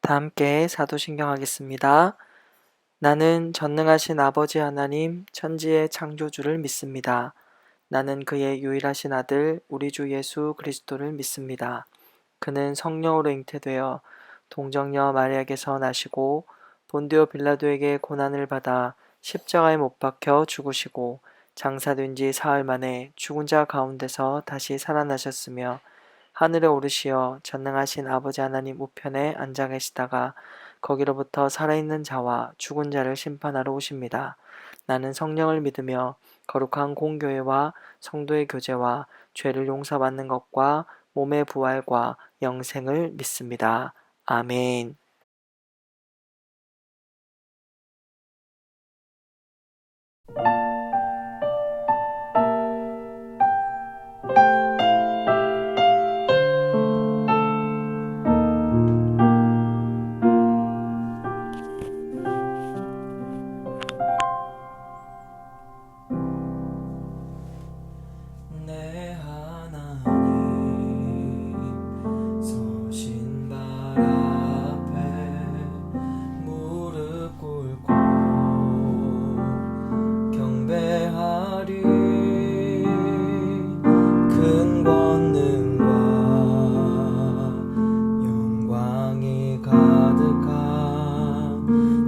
다 함께 사도신경 하겠습니다. 나는 전능하신 아버지 하나님 천지의 창조주를 믿습니다. 나는 그의 유일하신 아들 우리 주 예수 그리스도를 믿습니다. 그는 성령으로 잉태되어 동정녀 마리아에게서 나시고 본디오 빌라도에게 고난을 받아 십자가에 못 박혀 죽으시고 장사된 지 사흘 만에 죽은 자 가운데서 다시 살아나셨으며 하늘에 오르시어 전능하신 아버지 하나님 우편에 앉아 계시다가 거기로부터 살아있는 자와 죽은 자를 심판하러 오십니다. 나는 성령을 믿으며 거룩한 공교회와 성도의 교제와 죄를 용서받는 것과 몸의 부활과 영생을 믿습니다. 아멘. 내 하나님 서신 발 앞에 무릎 꿇고 경배하리. 큰 권능과 영광이 가득한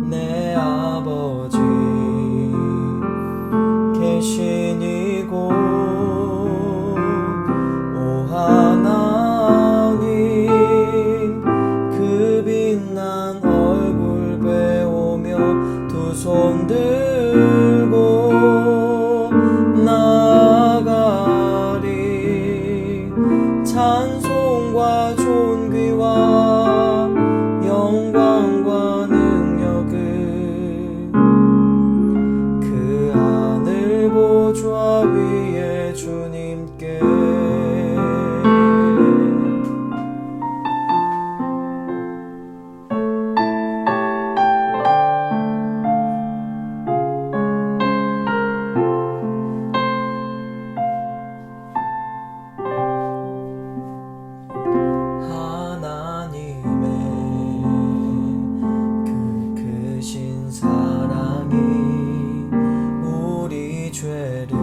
내 아버지 계신 이곳 오 하나님 그 빛난 얼굴 배우며 두 손 들고 나아가리. 찬송과 존귀와 영광과 능력을 그 하늘 보좌 위에 주님께 하나님의 그 크신 사랑이 우리 죄를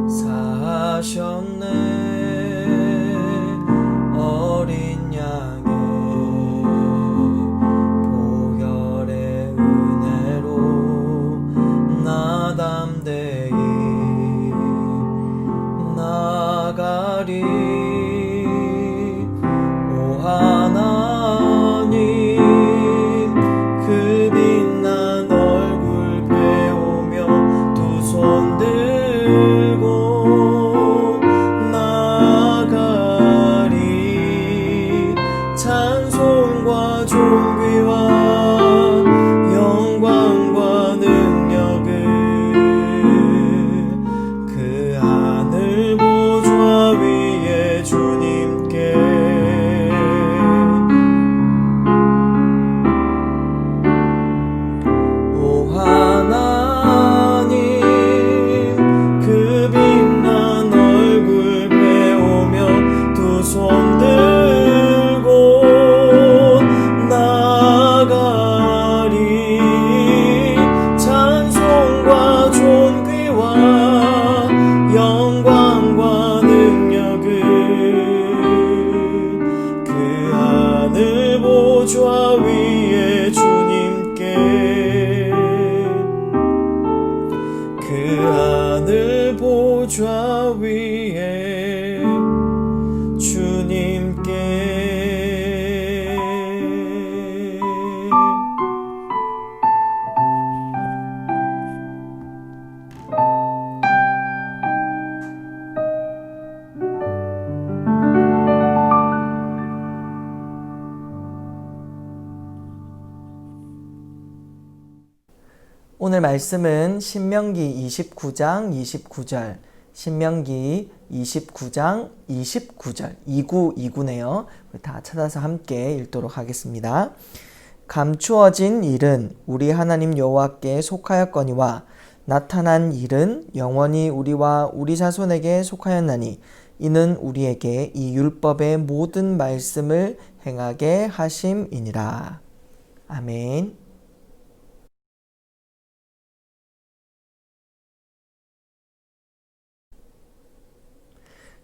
사하셨네. 어린 양의 보혈의 은혜로 나 담대히 나가리. 오 하나님 그 빛난 얼굴 배우며 두 손 들고 나가리. 찬송과 존귀와 영광과 능력을 그 하늘 보좌 위에 주님께 오 하나님 그 빛난 얼굴 배우며 두 손 들고 나가리. 찬송과 존귀와 영광과 능력을 그 하늘 보좌 위에 주님께 그 하늘 보좌 위에 주님께 오늘 말씀은 신명기 29장 29절, 신명기 29장 29절, 29네요. 다 찾아서 함께 읽도록 하겠습니다. 감추어진 일은 우리 하나님 여호와께 속하였거니와 나타난 일은 영원히 우리와 우리 자손에게 속하였나니 이는 우리에게 이 율법의 모든 말씀을 행하게 하심이니라. 아멘.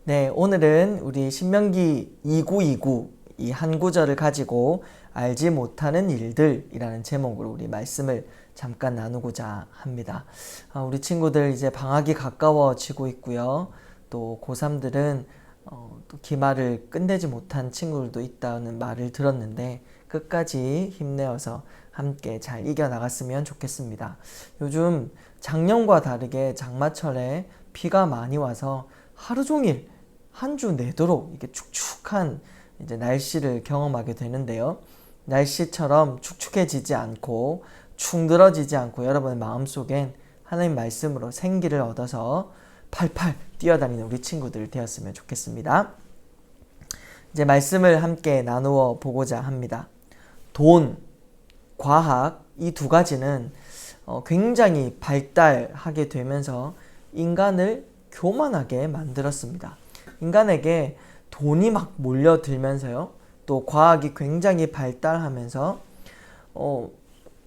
네, 오늘은 우리 신명기 2929 이 한 구절을 가지고 알지 못하는 일들이라는 제목으로 우리 말씀을 잠깐 나누고자 합니다. 우리 친구들 이제 방학이 가까워지고 있고요. 또 고3들은 또 기말을 끝내지 못한 친구들도 있다는 말을 들었는데 끝까지 힘내어서 함께 잘 이겨나갔으면 좋겠습니다. 요즘 작년과 다르게 장마철에 비가 많이 와서 하루 종일 한 주 내도록 이게 축축한 이제 날씨를 경험하게 되는데요. 날씨처럼 축축해지지 않고 충들어지지 않고 여러분의 마음속엔 하나님 말씀으로 생기를 얻어서 팔팔 뛰어다니는 우리 친구들 되었으면 좋겠습니다. 이제 말씀을 함께 나누어 보고자 합니다. 돈, 과학 이 두 가지는 굉장히 발달하게 되면서 인간을 교만하게 만들었습니다. 인간에게 돈이 막 몰려들면서요. 또 과학이 굉장히 발달하면서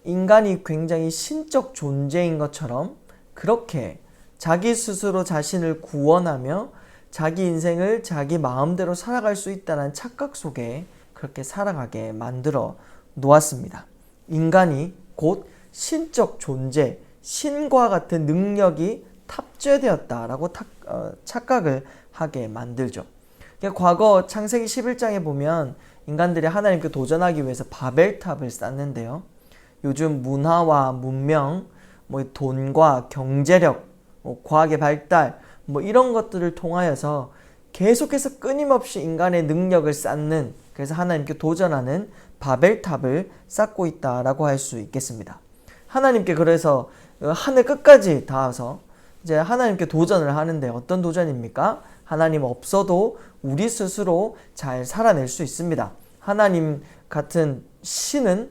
인간이 굉장히 신적 존재인 것처럼 그렇게 자기 스스로 자신을 구원하며 자기 인생을 자기 마음대로 살아갈 수 있다는 착각 속에 그렇게 살아가게 만들어 놓았습니다. 인간이 곧 신적 존재, 신과 같은 능력이 탑재되었다라고 착각을 하게 만들죠. 과거 창세기 11장에 보면 인간들이 하나님께 도전하기 위해서 바벨탑을 쌓는데요. 요즘 문화와 문명, 돈과 경제력, 과학의 발달, 이런 것들을 통하여서 계속해서 끊임없이 인간의 능력을 쌓는, 그래서 하나님께 도전하는 바벨탑을 쌓고 있다라고 할 수 있겠습니다. 하나님께 그래서 하늘 끝까지 닿아서 이제 하나님께 도전을 하는데 어떤 도전입니까? 하나님 없어도 우리 스스로 잘 살아낼 수 있습니다. 하나님 같은 신은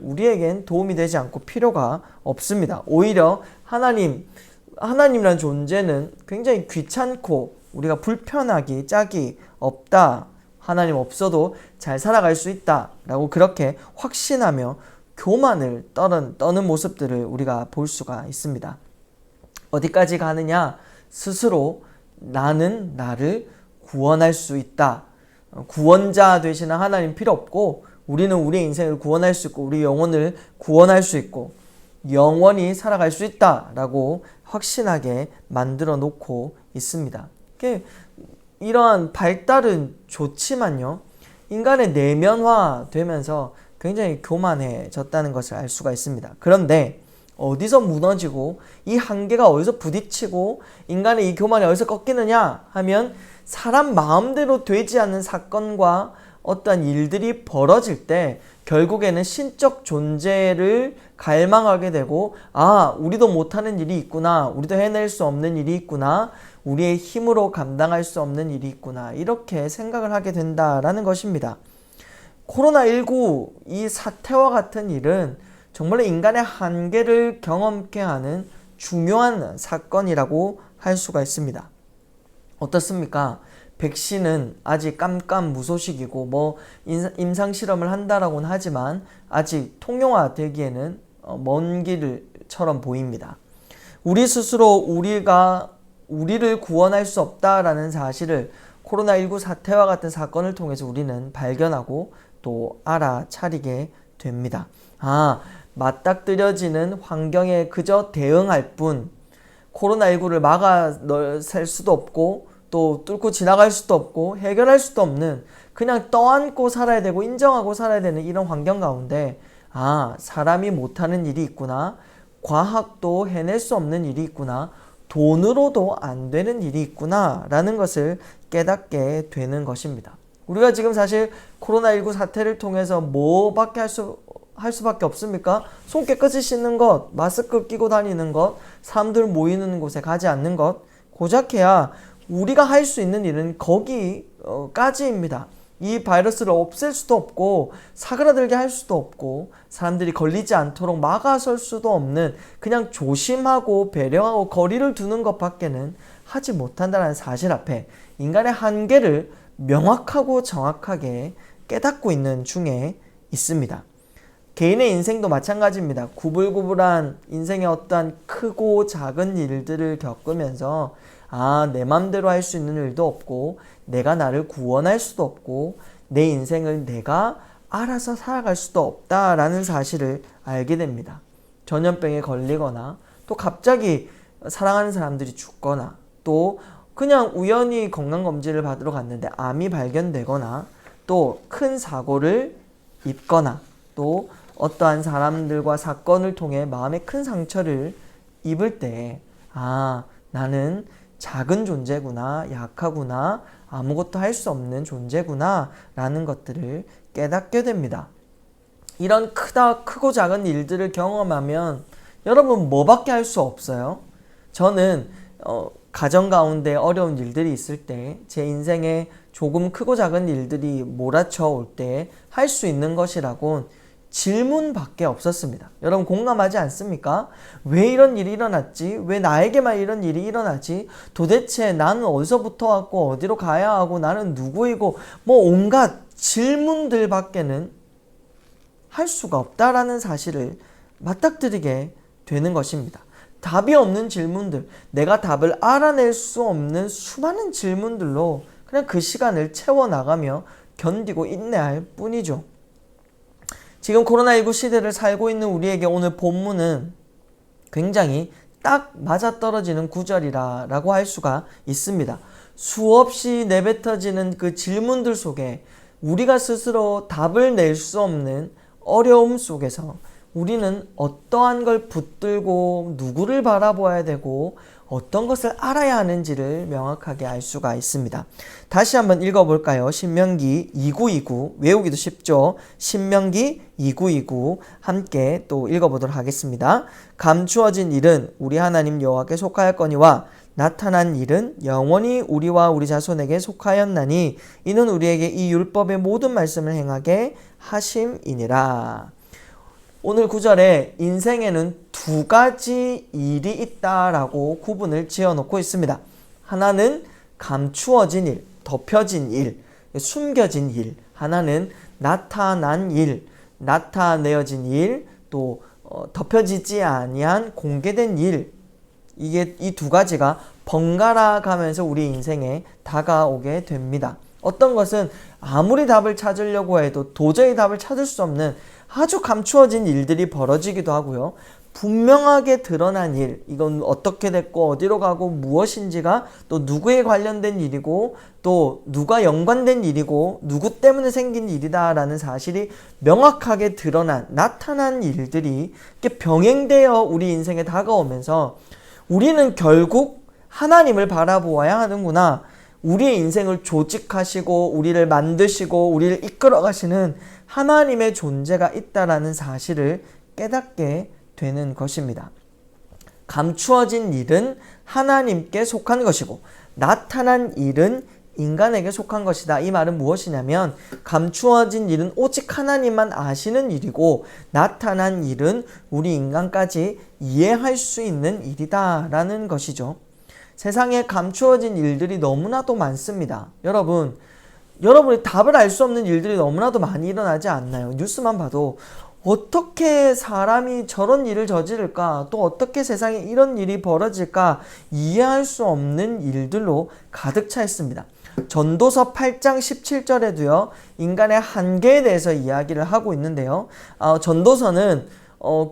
우리에겐 도움이 되지 않고 필요가 없습니다. 오히려 하나님이란 존재는 굉장히 귀찮고 우리가 불편하기 짝이 없다. 하나님 없어도 잘 살아갈 수 있다. 라고 그렇게 확신하며 교만을 떠는 모습들을 우리가 볼 수가 있습니다. 어디까지 가느냐? 스스로 나는 나를 구원할 수 있다. 구원자 되시는 하나님 필요 없고 우리는 우리의 인생을 구원할 수 있고 우리 영혼을 구원할 수 있고 영원히 살아갈 수 있다라고 확신하게 만들어 놓고 있습니다. 이러한 발달은 좋지만요. 인간의 내면화 되면서 굉장히 교만해졌다는 것을 알 수가 있습니다. 그런데 어디서 무너지고 이 한계가 어디서 부딪히고 인간의 이 교만이 어디서 꺾이느냐 하면 사람 마음대로 되지 않는 사건과 어떠한 일들이 벌어질 때 결국에는 신적 존재를 갈망하게 되고 우리도 못하는 일이 있구나, 우리도 해낼 수 없는 일이 있구나, 우리의 힘으로 감당할 수 없는 일이 있구나 이렇게 생각을 하게 된다라는 것입니다. 코로나19 이 사태와 같은 일은 정말 인간의 한계를 경험케 하는 중요한 사건이라고 할 수가 있습니다. 어떻습니까? 백신은 아직 깜깜무소식이고 임상실험을 한다라고는 하지만 아직 통용화되기에는 먼 길처럼 보입니다. 우리 스스로 우리를 구원할 수 없다라는 사실을 코로나19 사태와 같은 사건을 통해서 우리는 발견하고 또 알아차리게 됩니다. 맞닥뜨려지는 환경에 그저 대응할 뿐 코로나19를 막아설 수도 없고 또 뚫고 지나갈 수도 없고 해결할 수도 없는 그냥 떠안고 살아야 되고 인정하고 살아야 되는 이런 환경 가운데 사람이 못하는 일이 있구나, 과학도 해낼 수 없는 일이 있구나, 돈으로도 안 되는 일이 있구나 라는 것을 깨닫게 되는 것입니다. 우리가 지금 사실 코로나19 사태를 통해서 뭐밖에 할 수밖에 없습니까? 손 깨끗이 씻는 것, 마스크 끼고 다니는 것, 사람들 모이는 곳에 가지 않는 것, 고작해야 우리가 할 수 있는 일은 거기까지입니다. 이 바이러스를 없앨 수도 없고 사그라들게 할 수도 없고 사람들이 걸리지 않도록 막아설 수도 없는, 그냥 조심하고 배려하고 거리를 두는 것밖에는 하지 못한다는 사실 앞에 인간의 한계를 명확하고 정확하게 깨닫고 있는 중에 있습니다. 개인의 인생도 마찬가지입니다. 구불구불한 인생의 어떠한 크고 작은 일들을 겪으면서 내 맘대로 할 수 있는 일도 없고 내가 나를 구원할 수도 없고 내 인생을 내가 알아서 살아갈 수도 없다라는 사실을 알게 됩니다. 전염병에 걸리거나 또 갑자기 사랑하는 사람들이 죽거나 또 그냥 우연히 건강검진을 받으러 갔는데 암이 발견되거나 또 큰 사고를 입거나 또 어떠한 사람들과 사건을 통해 마음에 큰 상처를 입을 때 나는 작은 존재구나, 약하구나, 아무것도 할 수 없는 존재구나 라는 것들을 깨닫게 됩니다. 이런 크고 작은 일들을 경험하면 여러분 뭐밖에 할 수 없어요? 저는 가정 가운데 어려운 일들이 있을 때, 제 인생에 조금 크고 작은 일들이 몰아쳐 올 때 할 수 있는 것이라곤 질문밖에 없었습니다. 여러분 공감하지 않습니까? 왜 이런 일이 일어났지? 왜 나에게만 이런 일이 일어나지? 도대체 나는 어디서부터 왔고 어디로 가야 하고 나는 누구이고 온갖 질문들밖에는 할 수가 없다라는 사실을 맞닥뜨리게 되는 것입니다. 답이 없는 질문들, 내가 답을 알아낼 수 없는 수많은 질문들로 그냥 그 시간을 채워나가며 견디고 인내할 뿐이죠. 지금 코로나19 시대를 살고 있는 우리에게 오늘 본문은 굉장히 딱 맞아떨어지는 구절이라고 할 수가 있습니다. 수없이 내뱉어지는 그 질문들 속에 우리가 스스로 답을 낼 수 없는 어려움 속에서 우리는 어떠한 걸 붙들고 누구를 바라보아야 되고 어떤 것을 알아야 하는지를 명확하게 알 수가 있습니다. 다시 한번 읽어볼까요? 신명기 2929, 외우기도 쉽죠? 신명기 2929 함께 또 읽어보도록 하겠습니다. 감추어진 일은 우리 하나님 여호와께 속하였거니와 나타난 일은 영원히 우리와 우리 자손에게 속하였나니 이는 우리에게 이 율법의 모든 말씀을 행하게 하심이니라. 오늘 구절에 인생에는 두 가지 일이 있다라고 구분을 지어놓고 있습니다. 하나는 감추어진 일, 덮여진 일, 숨겨진 일. 하나는 나타난 일, 나타내어진 일, 또 덮여지지 아니한 공개된 일. 이게 이 두 가지가 번갈아 가면서 우리 인생에 다가오게 됩니다. 어떤 것은 아무리 답을 찾으려고 해도 도저히 답을 찾을 수 없는 아주 감추어진 일들이 벌어지기도 하고요. 분명하게 드러난 일, 이건 어떻게 됐고 어디로 가고 무엇인지가 또 누구에 관련된 일이고 또 누가 연관된 일이고 누구 때문에 생긴 일이다라는 사실이 명확하게 드러난, 나타난 일들이 이렇게 병행되어 우리 인생에 다가오면서 우리는 결국 하나님을 바라보아야 하는구나. 우리의 인생을 조직하시고 우리를 만드시고 우리를 이끌어 가시는 하나님의 존재가 있다라는 사실을 깨닫게 되는 것입니다. 감추어진 일은 하나님께 속한 것이고 나타난 일은 인간에게 속한 것이다. 이 말은 무엇이냐면 감추어진 일은 오직 하나님만 아시는 일이고 나타난 일은 우리 인간까지 이해할 수 있는 일이다 라는 것이죠. 세상에 감추어진 일들이 너무나도 많습니다. 여러분이 답을 알 수 없는 일들이 너무나도 많이 일어나지 않나요? 뉴스만 봐도 어떻게 사람이 저런 일을 저지를까? 또 어떻게 세상에 이런 일이 벌어질까? 이해할 수 없는 일들로 가득 차 있습니다. 전도서 8장 17절에도요. 인간의 한계에 대해서 이야기를 하고 있는데요. 전도서는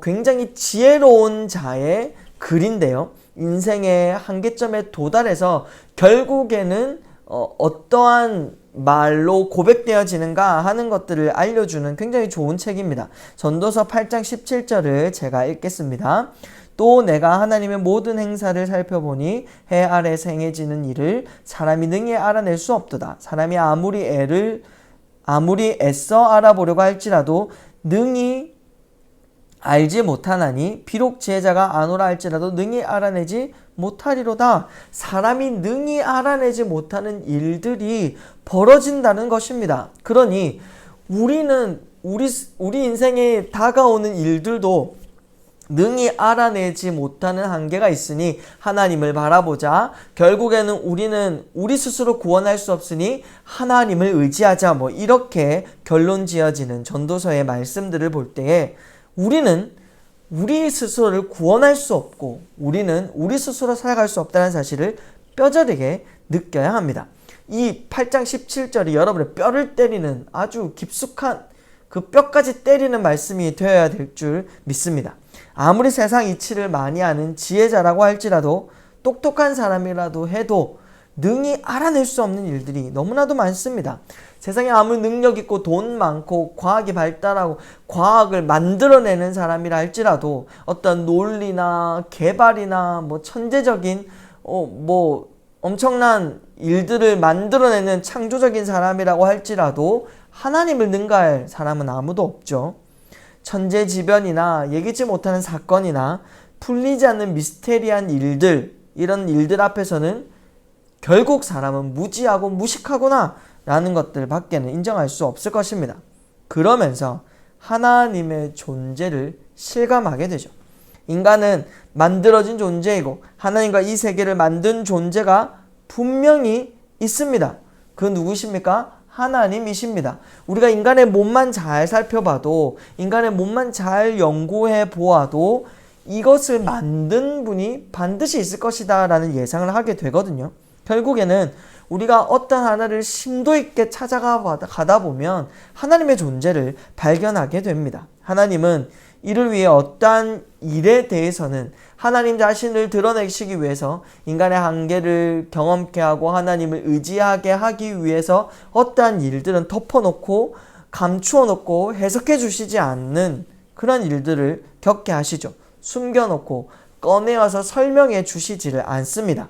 굉장히 지혜로운 자의 글인데요. 인생의 한계점에 도달해서 결국에는 어떠한 말로 고백되어지는가 하는 것들을 알려주는 굉장히 좋은 책입니다. 전도서 8장 17절을 제가 읽겠습니다. 또 내가 하나님의 모든 행사를 살펴보니 해 아래에서 행해지는 일을 사람이 능히 알아낼 수 없도다. 사람이 아무리 애써 알아보려고 할지라도 능히 알지 못하나니 비록 지혜자가 아노라 할지라도 능히 알아내지 못하리로다. 사람이 능히 알아내지 못하는 일들이 벌어진다는 것입니다. 그러니 우리는 우리 인생에 다가오는 일들도 능히 알아내지 못하는 한계가 있으니 하나님을 바라보자. 결국에는 우리는 우리 스스로 구원할 수 없으니 하나님을 의지하자. 이렇게 결론 지어지는 전도서의 말씀들을 볼 때에 우리는 우리 스스로를 구원할 수 없고 우리는 우리 스스로 살아갈 수 없다는 사실을 뼈저리게 느껴야 합니다. 이 8장 17절이 여러분의 뼈를 때리는 아주 깊숙한 그 뼈까지 때리는 말씀이 되어야 될 줄 믿습니다. 아무리 세상 이치를 많이 아는 지혜자라고 할지라도 똑똑한 사람이라도 해도 능히 알아낼 수 없는 일들이 너무나도 많습니다. 세상에 아무리 능력 있고 돈 많고 과학이 발달하고 과학을 만들어내는 사람이라 할지라도 어떤 논리나 개발이나 천재적인 엄청난 일들을 만들어내는 창조적인 사람이라고 할지라도 하나님을 능가할 사람은 아무도 없죠. 천재지변이나 예기치 못하는 사건이나 풀리지 않는 미스테리한 일들, 이런 일들 앞에서는 결국 사람은 무지하고 무식하구나 라는 것들 밖에는 인정할 수 없을 것입니다. 그러면서 하나님의 존재를 실감하게 되죠. 인간은 만들어진 존재이고 하나님과 이 세계를 만든 존재가 분명히 있습니다. 그 누구십니까? 하나님이십니다. 우리가 인간의 몸만 잘 살펴봐도, 인간의 몸만 잘 연구해 보아도 이것을 만든 분이 반드시 있을 것이다 라는 예상을 하게 되거든요. 결국에는 우리가 어떤 하나를 심도 있게 찾아가다 보면 하나님의 존재를 발견하게 됩니다. 하나님은 이를 위해 어떠한 일에 대해서는 하나님 자신을 드러내시기 위해서 인간의 한계를 경험케 하고 하나님을 의지하게 하기 위해서 어떠한 일들은 덮어놓고 감추어 놓고 해석해 주시지 않는 그런 일들을 겪게 하시죠. 숨겨놓고 꺼내어서 설명해 주시지를 않습니다.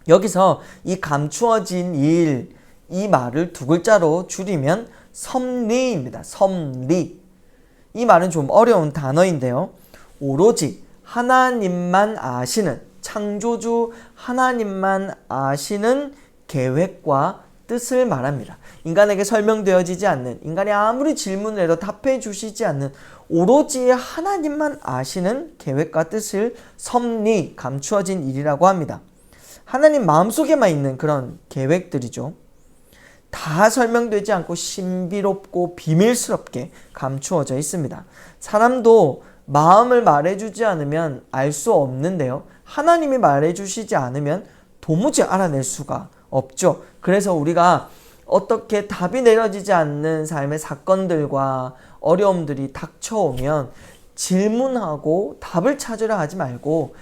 여기서 이 감추어진 일, 이 말을 두 글자로 줄이면 섭리입니다. 섭리. 이 말은 좀 어려운 단어인데요. 오로지 하나님만 아시는, 창조주 하나님만 아시는 계획과 뜻을 말합니다. 인간에게 설명되어지지 않는, 인간이 아무리 질문을 해도 답해 주시지 않는 오로지 하나님만 아시는 계획과 뜻을 섭리, 감추어진 일이라고 합니다. 하나님 마음속에만 있는 그런 계획들이죠. 다 설명되지 않고 신비롭고 비밀스럽게 감추어져 있습니다. 사람도 마음을 말해주지 않으면 알 수 없는데요. 하나님이 말해주시지 않으면 도무지 알아낼 수가 없죠. 그래서 우리가 어떻게 답이 내려지지 않는 삶의 사건들과 어려움들이 닥쳐오면 질문하고 답을 찾으려 하지 말고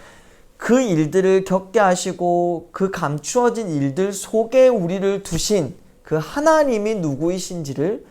그 일들을 겪게 하시고 그 감추어진 일들 속에 우리를 두신 그 하나님이 누구이신지를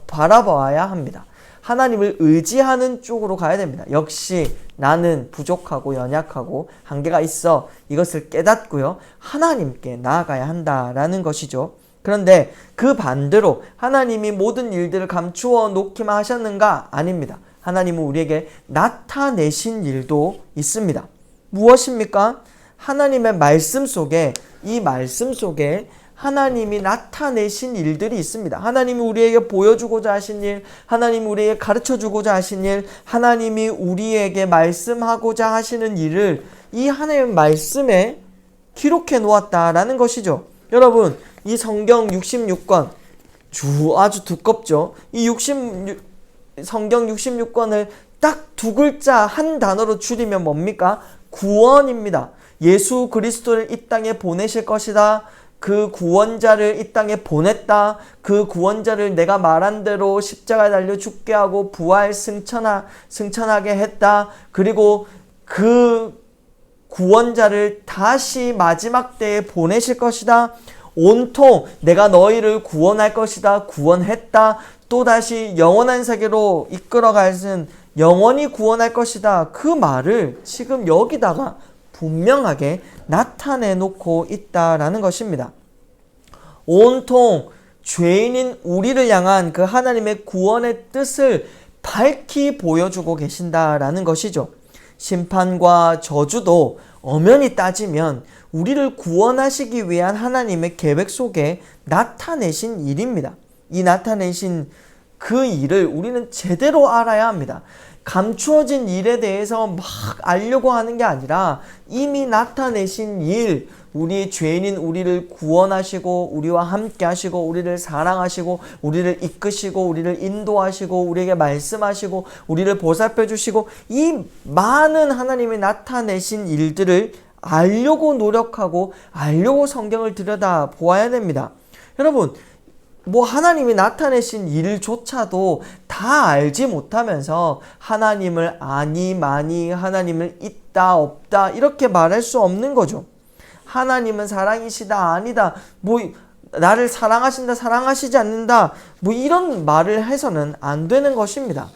바라봐야 합니다. 하나님을 의지하는 쪽으로 가야 됩니다. 역시 나는 부족하고 연약하고 한계가 있어. 이것을 깨닫고요. 하나님께 나아가야 한다라는 것이죠. 그런데 그 반대로 하나님이 모든 일들을 감추어 놓기만 하셨는가? 아닙니다. 하나님은 우리에게 나타내신 일도 있습니다. 무엇입니까? 하나님의 말씀 속에, 이 말씀 속에 하나님이 나타내신 일들이 있습니다. 하나님이 우리에게 보여주고자 하신 일, 하나님이 우리에게 가르쳐주고자 하신 일, 하나님이 우리에게 말씀하고자 하시는 일을 이 하나님의 말씀에 기록해 놓았다라는 것이죠. 여러분, 이 성경 66권 아주 두껍죠. 이 성경 66권을 딱 두 글자 한 단어로 줄이면 뭡니까? 구원입니다. 예수 그리스도를 이 땅에 보내실 것이다. 그 구원자를 이 땅에 보냈다. 그 구원자를 내가 말한 대로 십자가에 달려 죽게 하고 부활 승천하게 했다. 그리고 그 구원자를 다시 마지막 때에 보내실 것이다. 온통 내가 너희를 구원할 것이다. 구원했다. 또다시 영원한 세계로 이끌어가는 영원히 구원할 것이다. 그 말을 지금 여기다가 분명하게 나타내 놓고 있다라는 것입니다. 온통 죄인인 우리를 향한 그 하나님의 구원의 뜻을 밝히 보여주고 계신다라는 것이죠. 심판과 저주도 엄연히 따지면 우리를 구원하시기 위한 하나님의 계획 속에 나타내신 일입니다. 이 나타내신 그 일을 우리는 제대로 알아야 합니다. 감추어진 일에 대해서 막 알려고 하는 게 아니라 이미 나타내신 일, 우리 죄인인 우리를 구원하시고 우리와 함께 하시고 우리를 사랑하시고 우리를 이끄시고 우리를 인도하시고 우리에게 말씀하시고 우리를 보살펴 주시고 이 많은 하나님이 나타내신 일들을 알려고 노력하고 알려고 성경을 들여다 보아야 됩니다. 여러분, 하나님이 나타내신 일조차도 다 알지 못하면서 하나님을 아니 많이, 하나님을 있다 없다 이렇게 말할 수 없는 거죠. 하나님은 사랑이시다 아니다, 나를 사랑하신다 사랑하시지 않는다, 이런 말을 해서는 안 되는 것입니다.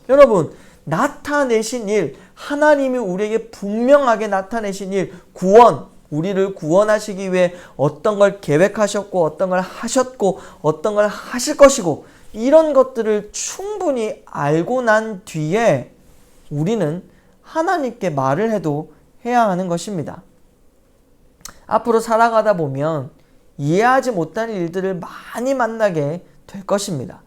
여러분, 나타내신 일, 하나님이 우리에게 분명하게 나타내신 일, 구원, 우리를 구원하시기 위해 어떤 걸 계획하셨고 어떤 걸 하셨고 어떤 걸 하실 것이고 이런 것들을 충분히 알고 난 뒤에 우리는 하나님께 말을 해도 해야 하는 것입니다. 앞으로 살아가다 보면 이해하지 못하는 일들을 많이 만나게 될 것입니다.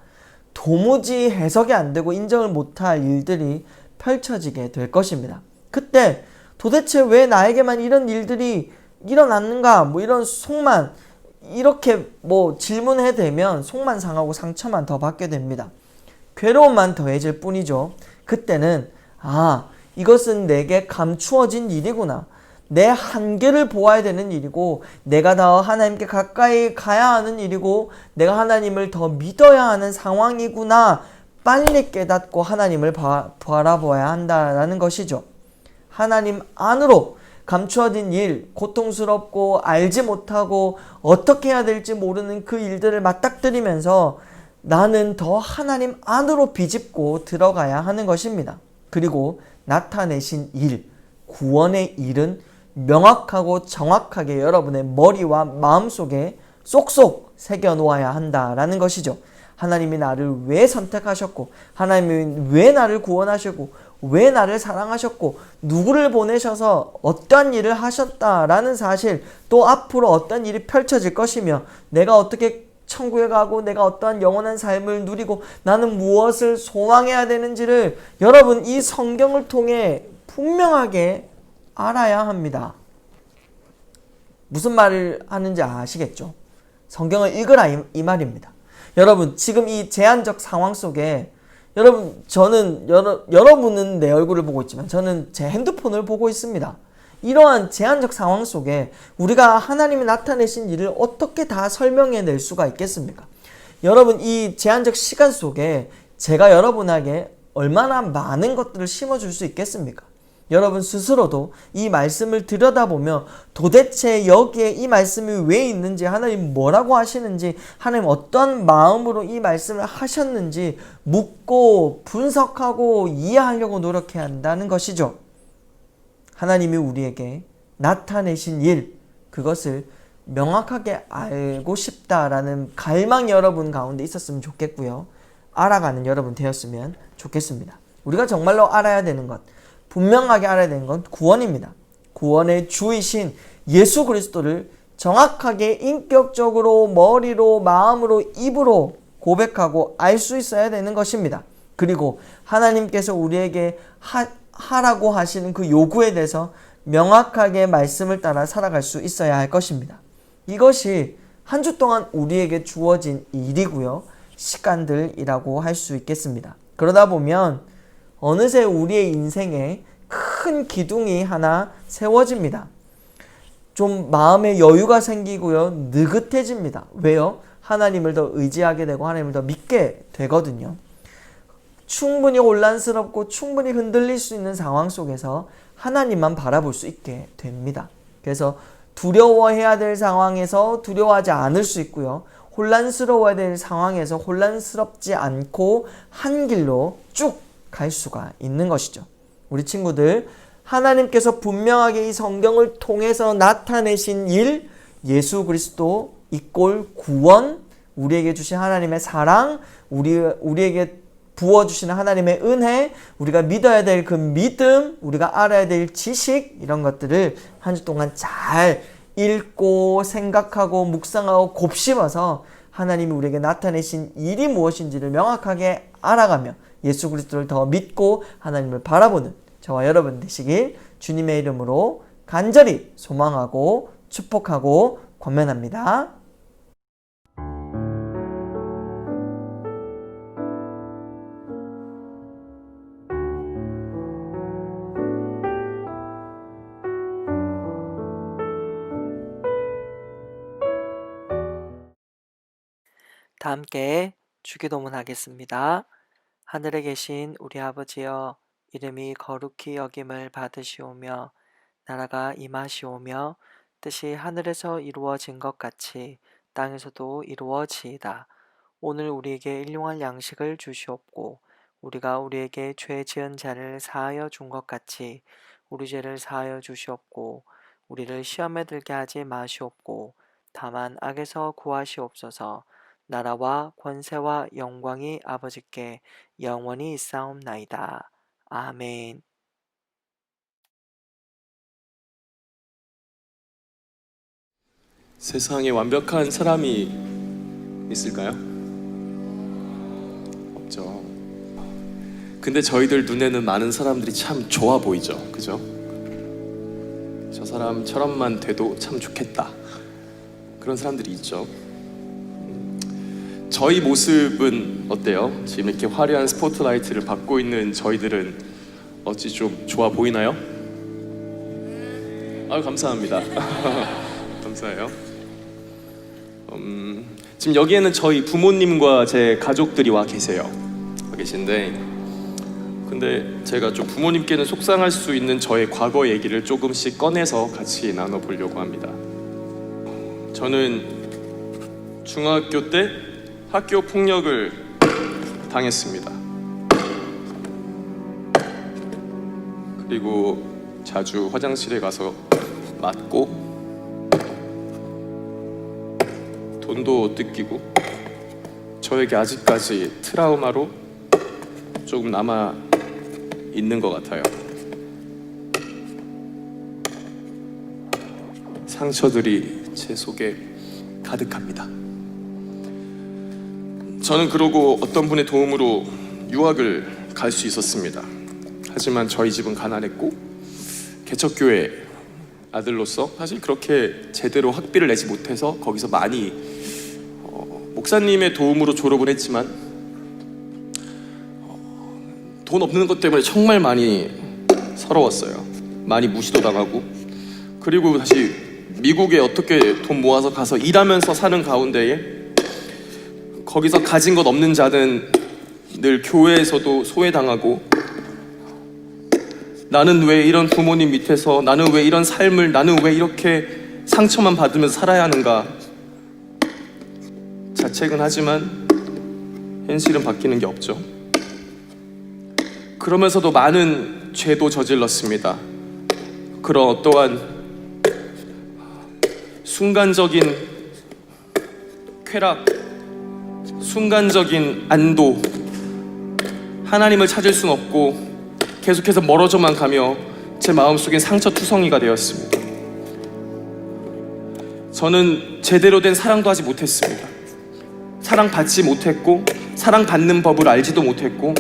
도무지 해석이 안 되고 인정을 못할 일들이 펼쳐지게 될 것입니다. 그때 도대체 왜 나에게만 이런 일들이 일어났는가? 이런 속만, 이렇게 질문해 대면 속만 상하고 상처만 더 받게 됩니다. 괴로움만 더해질 뿐이죠. 그때는 이것은 내게 감추어진 일이구나. 내 한계를 보아야 되는 일이고 내가 더 하나님께 가까이 가야 하는 일이고 내가 하나님을 더 믿어야 하는 상황이구나. 빨리 깨닫고 하나님을 바라보아야 한다라는 것이죠. 하나님 안으로 감추어진 일, 고통스럽고 알지 못하고 어떻게 해야 될지 모르는 그 일들을 맞닥뜨리면서 나는 더 하나님 안으로 비집고 들어가야 하는 것입니다. 그리고 나타내신 일, 구원의 일은 명확하고 정확하게 여러분의 머리와 마음속에 쏙쏙 새겨놓아야 한다라는 것이죠. 하나님이 나를 왜 선택하셨고 하나님이 왜 나를 구원하셨고 왜 나를 사랑하셨고 누구를 보내셔서 어떠한 일을 하셨다라는 사실, 또 앞으로 어떤 일이 펼쳐질 것이며 내가 어떻게 천국에 가고 내가 어떠한 영원한 삶을 누리고 나는 무엇을 소망해야 되는지를 여러분 이 성경을 통해 분명하게 알아야 합니다. 무슨 말을 하는지 아시겠죠? 성경을 읽으라 이 말입니다. 여러분, 지금 이 제한적 상황 속에 여러분은 내 얼굴을 보고 있지만 저는 제 핸드폰을 보고 있습니다. 이러한 제한적 상황 속에 우리가 하나님이 나타내신 일을 어떻게 다 설명해낼 수가 있겠습니까? 여러분, 이 제한적 시간 속에 제가 여러분에게 얼마나 많은 것들을 심어줄 수 있겠습니까? 여러분 스스로도 이 말씀을 들여다보며 도대체 여기에 이 말씀이 왜 있는지, 하나님 뭐라고 하시는지, 하나님 어떤 마음으로 이 말씀을 하셨는지 묻고 분석하고 이해하려고 노력해야 한다는 것이죠. 하나님이 우리에게 나타내신 일, 그것을 명확하게 알고 싶다라는 갈망이 여러분 가운데 있었으면 좋겠고요. 알아가는 여러분 되었으면 좋겠습니다. 우리가 정말로 알아야 되는 것, 분명하게 알아야 되는 건 구원입니다. 구원의 주이신 예수 그리스도를 정확하게 인격적으로 머리로 마음으로 입으로 고백하고 알 수 있어야 되는 것입니다. 그리고 하나님께서 우리에게 하라고 하시는 그 요구에 대해서 명확하게 말씀을 따라 살아갈 수 있어야 할 것입니다. 이것이 한 주 동안 우리에게 주어진 일이고요. 시간들이라고 할 수 있겠습니다. 그러다 보면 어느새 우리의 인생에 큰 기둥이 하나 세워집니다. 좀 마음의 여유가 생기고요. 느긋해집니다. 왜요? 하나님을 더 의지하게 되고 하나님을 더 믿게 되거든요. 충분히 혼란스럽고 충분히 흔들릴 수 있는 상황 속에서 하나님만 바라볼 수 있게 됩니다. 그래서 두려워해야 될 상황에서 두려워하지 않을 수 있고요. 혼란스러워야 될 상황에서 혼란스럽지 않고 한 길로 쭉 갈 수가 있는 것이죠. 우리 친구들, 하나님께서 분명하게 이 성경을 통해서 나타내신 일, 예수 그리스도 이꼴 구원, 우리에게 주신 하나님의 사랑, 우리에게 부어주시는 하나님의 은혜, 우리가 믿어야 될 그 믿음, 우리가 알아야 될 지식, 이런 것들을 한 주 동안 잘 읽고 생각하고 묵상하고 곱씹어서 하나님이 우리에게 나타내신 일이 무엇인지를 명확하게 알아가며 예수 그리스도를 더 믿고 하나님을 바라보는 저와 여러분 되시길 주님의 이름으로 간절히 소망하고 축복하고 권면합니다. 다 함께 주기도문 하겠습니다. 하늘에 계신 우리 아버지여, 이름이 거룩히 여김을 받으시오며 나라가 임하시오며 뜻이 하늘에서 이루어진 것 같이 땅에서도 이루어지이다. 오늘 우리에게 일용할 양식을 주시옵고 우리가 우리에게 죄 지은 자를 사하여 준 것 같이 우리 죄를 사하여 주시옵고 우리를 시험에 들게 하지 마시옵고 다만 악에서 구하시옵소서. 나라와 권세와 영광이 아버지께 영원히 있사옵나이다. 아멘. 세상에 완벽한 사람이 있을까요? 없죠. 근데 저희들 눈에는 많은 사람들이 참 좋아 보이죠, 그죠? 저 사람처럼만 돼도 참 좋겠다, 그런 사람들이 있죠. 저희 모습은 어때요? 지금 이렇게 화려한 스포트라이트를 받고 있는 저희들은 어찌 좀 좋아 보이나요? 아유, 감사합니다. 감사해요. 지금 여기에는 저희 부모님과 제 가족들이 와 계신데, 근데 제가 좀 부모님께는 속상할 수 있는 저의 과거 얘기를 조금씩 꺼내서 같이 나눠보려고 합니다. 저는 중학교 때 학교 폭력을 당했습니다. 그리고 자주 화장실에 가서 맞고 돈도 뜯기고 저에게 아직까지 트라우마로 조금 남아 있는 것 같아요. 상처들이 제 속에 가득합니다. 저는 그러고 어떤 분의 도움으로 유학을 갈 수 있었습니다. 하지만 저희 집은 가난했고 개척교회 아들로서 사실 그렇게 제대로 학비를 내지 못해서 거기서 많이 목사님의 도움으로 졸업을 했지만 돈 없는 것 때문에 정말 많이 서러웠어요. 많이 무시도 당하고, 그리고 다시 미국에 어떻게 돈 모아서 가서 일하면서 사는 가운데에 거기서 가진 것 없는 자는 늘 교회에서도 소외당하고, 나는 왜 이런 부모님 밑에서, 나는 왜 이런 삶을, 나는 왜 이렇게 상처만 받으면서 살아야 하는가 자책은 하지만 현실은 바뀌는 게 없죠. 그러면서도 많은 죄도 저질렀습니다. 그런 어떠한 순간적인 쾌락, 순간적인 안도, 하나님을 찾을 순 없고 계속해서 멀어져만 가며 제 마음속엔 상처투성이가 되었습니다. 저는 제대로 된 사랑도 하지 못했습니다. 사랑받지 못했고 사랑받는 법을 알지도 못했고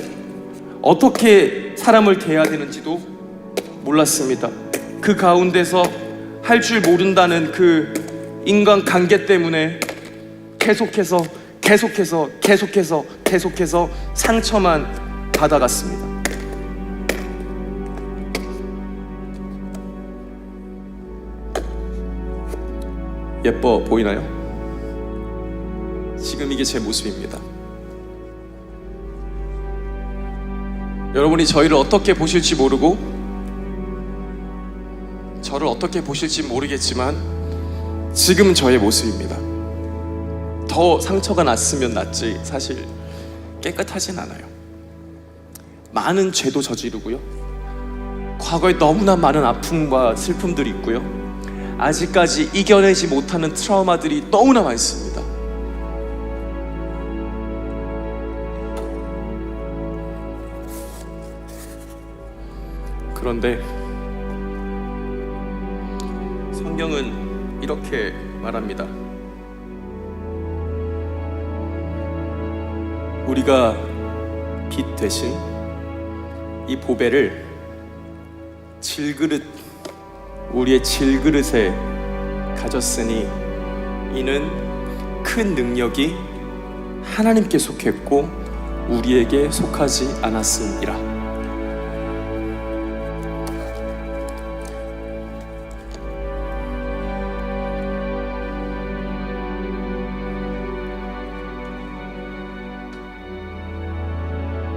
어떻게 사람을 대해야 되는지도 몰랐습니다. 그 가운데서 할 줄 모른다는 그 인간관계 때문에 계속해서 상처만 받아갔습니다. 예뻐 보이나요? 지금 이게 제 모습입니다. 여러분이 저희를 어떻게 보실지 모르고 저를 어떻게 보실지 모르겠지만 지금 저의 모습입니다. 더 상처가 났으면 났지 사실 깨끗하진 않아요. 많은 죄도 저지르고요, 과거에 너무나 많은 아픔과 슬픔들이 있고요, 아직까지 이겨내지 못하는 트라우마들이 너무나 많습니다. 그런데 성경은 이렇게 말합니다. 우리가 빛 대신 이 보배를 우리의 질그릇에 가졌으니 이는 큰 능력이 하나님께 속했고 우리에게 속하지 않았음이라.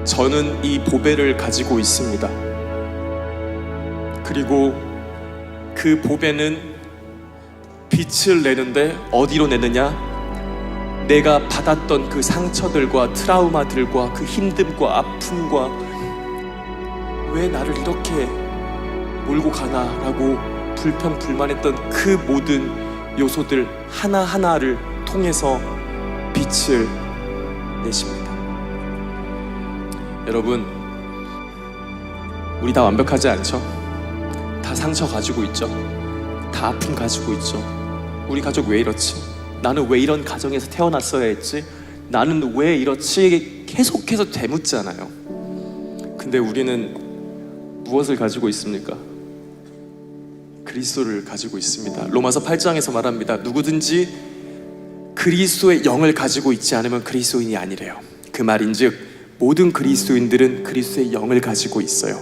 저는 이 보배를 가지고 있습니다. 그리고 그 보배는 빛을 내는데 어디로 내느냐? 내가 받았던 그 상처들과 트라우마들과 그 힘듦과 아픔과 왜 나를 이렇게 몰고 가나라고 불평불만했던 그 모든 요소들 하나하나를 통해서 빛을 내십니다. 여러분, 우리 다 완벽하지 않죠? 다 상처 가지고 있죠? 다 아픔 가지고 있죠? 우리 가족 왜 이렇지? 나는 왜 이런 가정에서 태어났어야 했지? 나는 왜 이렇지? 계속해서 되묻잖아요. 근데 우리는 무엇을 가지고 있습니까? 그리스도를 가지고 있습니다. 로마서 8장에서 말합니다. 누구든지 그리스도의 영을 가지고 있지 않으면 그리스도인이 아니래요. 그 말인즉 모든 그리스도인들은 그리스도의 영을 가지고 있어요.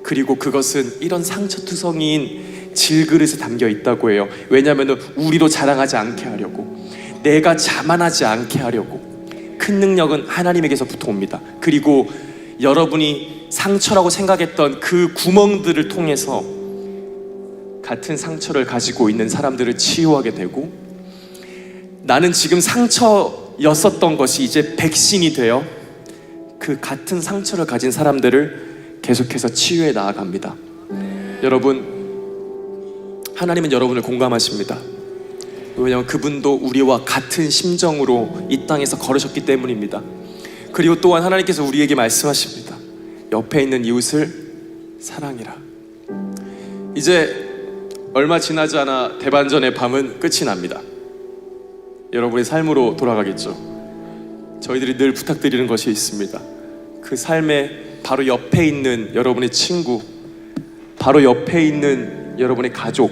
그리고 그것은 이런 상처투성이인 질그릇에 담겨 있다고 해요. 왜냐하면 우리로 자랑하지 않게 하려고, 내가 자만하지 않게 하려고. 큰 능력은 하나님에게서부터 옵니다. 그리고 여러분이 상처라고 생각했던 그 구멍들을 통해서 같은 상처를 가지고 있는 사람들을 치유하게 되고, 나는 지금 상처였었던 것이 이제 백신이 되어 그 같은 상처를 가진 사람들을 계속해서 치유해 나아갑니다. 여러분, 하나님은 여러분을 공감하십니다. 왜냐하면 그분도 우리와 같은 심정으로 이 땅에서 걸으셨기 때문입니다. 그리고 또한 하나님께서 우리에게 말씀하십니다. 옆에 있는 이웃을 사랑해라. 이제 얼마 지나지 않아 대반전의 밤은 끝이 납니다. 여러분의 삶으로 돌아가겠죠. 저희들이 늘 부탁드리는 것이 있습니다. 그 삶의 바로 옆에 있는 여러분의 친구, 바로 옆에 있는 여러분의 가족,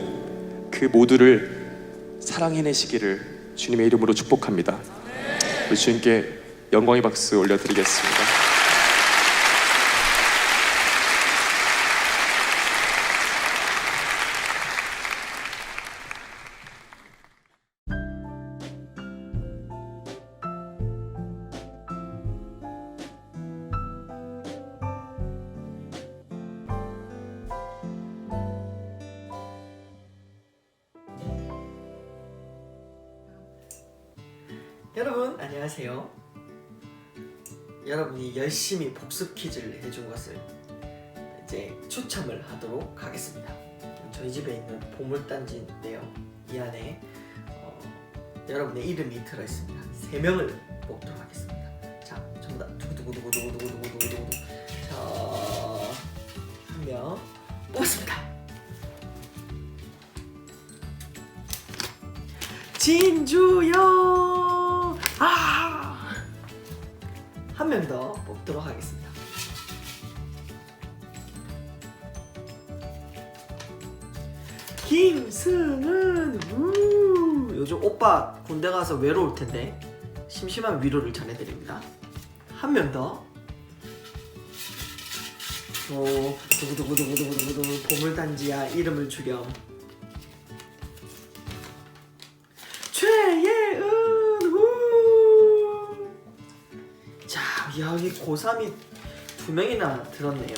그 모두를 사랑해내시기를 주님의 이름으로 축복합니다. 우리 주님께 영광의 박수 올려드리겠습니다. 여러분 안녕하세요. 여러분이 열심히 복습 퀴즈를 해준 것을 이제 추첨을 하도록 하겠습니다. 저희 집에 있는 보물단지인데요. 이 안에 여러분의 이름이 들어있습니다. 3명을 뽑도록 하겠습니다. 자, 전부 다 두구두구두구두구두구두구두구. 자, 1명 뽑았습니다. 진주영! 한 명 더 뽑도록 하겠습니다. 김승은! 요즘 오빠 군대 가서 외로울 텐데 심심한 위로를 전해드립니다. 한 명 더. 두구두구두구두구두구 보물단지야 이름을 주렴. 최예은! 자, 여기 고3이 2명이나 들었네요.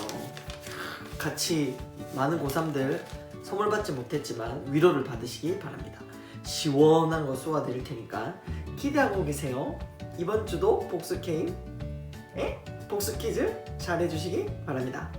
같이 많은 고3들 선물 받지 못했지만 위로를 받으시기 바랍니다. 시원한 거 쏘아드릴 테니까 기대하고 계세요. 이번 주도 복수 게임, 복수 퀴즈 잘 해주시기 바랍니다.